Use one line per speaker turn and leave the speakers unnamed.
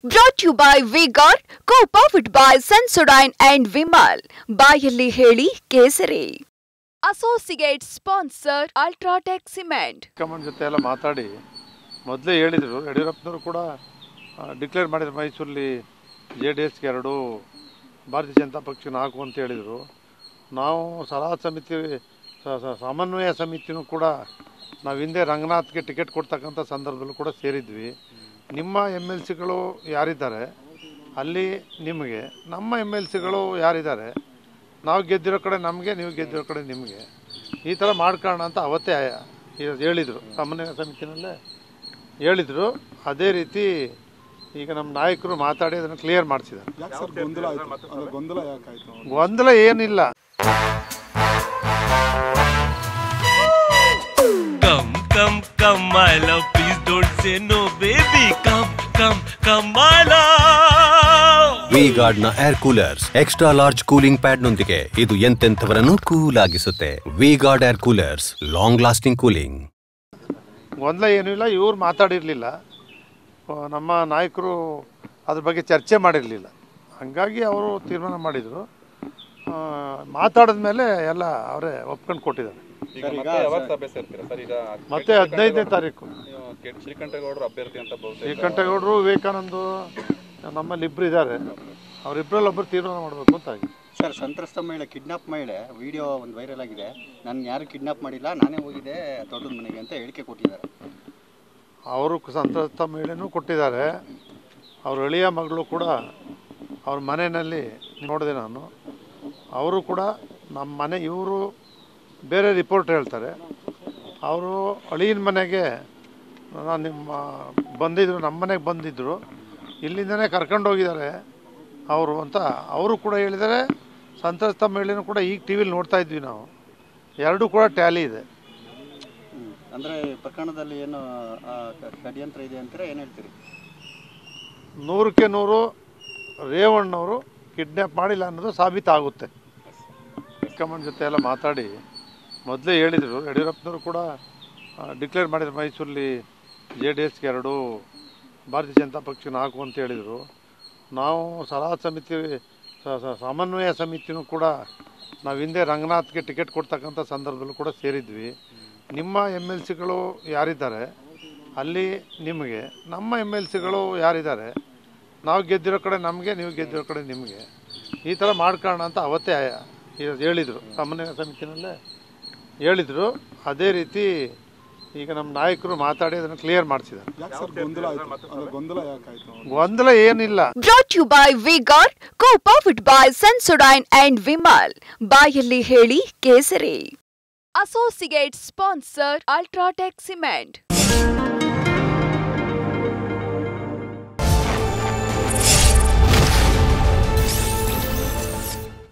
Brought to you by V-Guard, co-powered by Sensodyne and Vimal. ಬಾಯಲ್ಲಿ ಹೇಳಿ ಕೇಸರಿ. Associate sponsor Ultratech Cement.
ಕಮನ್ ಜೊತೆ ಎಲ್ಲ ಮಾತಾಡಿ ಮೊದಲೇ ಹೇಳಿದರು. ಯಡಿಯೂರಪ್ಪನವರು ಕೂಡ ಡಿಕ್ಲೇರ್ ಮಾಡಿದ್ರು ಮೈಸೂರಲ್ಲಿ JDSಗೆ 2, ಭಾರತೀಯ ಜನತಾ ಪಕ್ಷ 4 ಅಂತ ಹೇಳಿದರು. ನಾವು ಸಲಹಾ ಸಮಿತಿ ಸಮನ್ವಯ ಸಮಿತಿನೂ ಕೂಡ ನಾವು ಹಿಂದೆ ರಂಗನಾಥ್ಗೆ ಟಿಕೆಟ್ ಕೊಡ್ತಕ್ಕಂಥ ಸಂದರ್ಭದಲ್ಲೂ ಕೂಡ ಸೇರಿದ್ವಿ. ನಿಮ್ಮ MLCಗಳು ಯಾರಿದ್ದಾರೆ ಅಲ್ಲಿ ನಿಮಗೆ, ನಮ್ಮ MLCಗಳು ಯಾರಿದ್ದಾರೆ ನಾವು ಗೆದ್ದಿರೋ ಕಡೆ ನಮಗೆ, ನೀವು ಗೆದ್ದಿರೋ ಕಡೆ ನಿಮಗೆ, ಈ ಥರ ಮಾಡ್ಕೊಳ್ಳೋಣ ಅಂತ ಅವತ್ತೇ ಹೇಳಿದರು. ಸಮನ್ವಯ ಸಮಿತಿನಲ್ಲೇ ಹೇಳಿದರು. ಅದೇ ರೀತಿ ಈಗ ನಮ್ಮ ನಾಯಕರು ಮಾತಾಡಿ ಅದನ್ನು ಕ್ಲಿಯರ್ ಮಾಡಿಸಿದ್ದಾರೆ. ಗೊಂದಲ ಏನಿಲ್ಲ.
Come, come, my love, please don't say no, baby. Come, my love.
V-Guard ನ air coolers extra large cooling pad ನೊಂದಿಗೆ ಇದು ಎಂತೆಂಥವರನ್ನು ಕೂಲ್ ಆಗಿಸುತ್ತೆ. V-Guard air coolers, long lasting cooling.
ಗೊಂದಲ ಏನೂ ಇಲ್ಲ. ಇವ್ರು ಮಾತಾಡಿರಲಿಲ್ಲ, ನಮ್ಮ ನಾಯಕರು ಅದ್ರ ಬಗ್ಗೆ ಚರ್ಚೆ ಮಾಡಿರಲಿಲ್ಲ. ಹಾಗಾಗಿ ಅವರು ತೀರ್ಮಾನ ಮಾಡಿದರು. ಮಾತಾಡಿದ ಮೇಲೆ ಎಲ್ಲ ಅವರೇ ಒಪ್ಕೊಂಡು ಕೊಟ್ಟಿದ್ದಾರೆ. ಮತ್ತೆ 15ನೇ ತಾರೀಕು ಶ್ರೀಕಂಠೇಗೌಡರು, ವಿವೇಕಾನಂದ ನಮ್ಮಲ್ಲಿ ಇಬ್ಬರು ಇದ್ದಾರೆ. ಅವರಿಬ್ಬರಲ್ಲಿ ಒಬ್ಬರು ತೀರ್ಮಾನ ಮಾಡಬೇಕು ಅಂತ ಆಗಿದೆ.
ಸರ್, ಸಂತ್ರಸ್ತ ಮಹಿಳೆ, ಕಿಡ್ನಾಪ್ ಮಹಿಳೆ ವಿಡಿಯೋ ಒಂದು ವೈರಲ್ ಆಗಿದೆ. ನಾನು ಯಾರು ಕಿಡ್ನಾಪ್ ಮಾಡಿಲ್ಲ, ನಾನೇ ಹೋಗಿದ್ದೆ ತೋಟದ ಮನೆಗೆ ಅಂತ ಹೇಳಿಕೆ ಕೊಟ್ಟಿದ್ದಾರೆ.
ಅವರು ಸಂತ್ರಸ್ತ ಮಹಿಳೆನೂ ಕೊಟ್ಟಿದ್ದಾರೆ. ಅವ್ರ ಎಳೆಯ ಮಗಳು ಕೂಡ ಅವ್ರ ಮನೆಯಲ್ಲಿ ನೋಡಿದೆ ನಾನು. ಅವರು ಕೂಡ ನಮ್ಮ ಮನೆ, ಇವರು ಬೇರೆ ರಿಪೋರ್ಟ್ ಹೇಳ್ತಾರೆ. ಅವರು ಅಳಿಯನ ಮನೆಗೆ ಬಂದಿದ್ದರು, ನಮ್ಮ ಮನೆಗೆ ಬಂದಿದ್ದರು, ಇಲ್ಲಿಂದನೇ ಕರ್ಕೊಂಡು ಹೋಗಿದ್ದಾರೆ ಅವರು ಅಂತ ಅವರು ಕೂಡ ಹೇಳಿದ್ದಾರೆ. ಸಂತ್ರಸ್ತ ಮಹಿಳೆನೂ ಕೂಡ ಈಗ ಟಿ ವಿಲಿ ನೋಡ್ತಾ ಇದ್ವಿ ನಾವು. ಎರಡೂ ಕೂಡ ಟ್ಯಾಲಿ ಇದೆ.
ಅಂದರೆ ಪ್ರಕರಣದಲ್ಲಿ ಏನು ಷಡ್ಯಂತ್ರ ಇದೆ ಅಂತಾರೆ, ಏನು ಹೇಳ್ತೀರಿ?
100ಕ್ಕೆ 100 ರೇವಣ್ಣವರು ಕಿಡ್ನ್ಯಾಪ್ ಮಾಡಿಲ್ಲ ಅನ್ನೋದು ಸಾಬೀತಾಗುತ್ತೆ. ಹೈಕಮಾಂಡ್ ಜೊತೆ ಎಲ್ಲ ಮಾತಾಡಿ ಮೊದಲೇ ಹೇಳಿದರು. ಯಡಿಯೂರಪ್ಪನವರು ಕೂಡ ಡಿಕ್ಲೇರ್ ಮಾಡಿದ್ರು ಮೈಸೂರಲ್ಲಿ JDSಗೆ 2, ಭಾರತೀಯ ಜನತಾ ಪಕ್ಷ 4 ಅಂತ ಹೇಳಿದರು. ನಾವು ಸಲಹಾ ಸಮಿತಿ ಸಮನ್ವಯ ಸಮಿತಿನೂ ಕೂಡ ನಾವು ಹಿಂದೆ ರಂಗನಾಥ್ಗೆ ಟಿಕೆಟ್ ಕೊಡ್ತಕ್ಕಂಥ ಸಂದರ್ಭದಲ್ಲೂ ಕೂಡ ಸೇರಿದ್ವಿ. ನಿಮ್ಮ MLCಗಳು ಯಾರಿದ್ದಾರೆ ಅಲ್ಲಿ ನಿಮಗೆ, ನಮ್ಮ MLCಗಳು ಯಾರಿದ್ದಾರೆ ನಾವು ಗೆದ್ದಿರೋ ಕಡೆ ನಮಗೆ, ನೀವು ಗೆದ್ದಿರೋ ಕಡೆ ನಿಮಗೆ, ಈ ಥರ ಮಾಡ್ಕೊಳ್ಳೋಣ ಅಂತ ಅವತ್ತೇ ಹೇಳಿದರು. ಸಮನ್ವಯ ಸಮಿತಿನಲ್ಲೇ ಹೇಳಿದರು. ಅದೇ ರೀತಿ ಈಗ ನಮ್ಮ ನಾಯಕರು ಮಾತಾಡಿ ಅದನ್ನು ಕ್ಲಿಯರ್ ಮಾಡಿಸಿದ್ದಾರೆ. ಗೊಂದಲ ಏನಿಲ್ಲ.
Brought to you by V-Guard, co-powered by Sensodyne and Vimal. ಬಾಯಲ್ಲಿ ಹೇಳಿ ಕೇಸರಿ. Associate sponsor Ultratech Cement.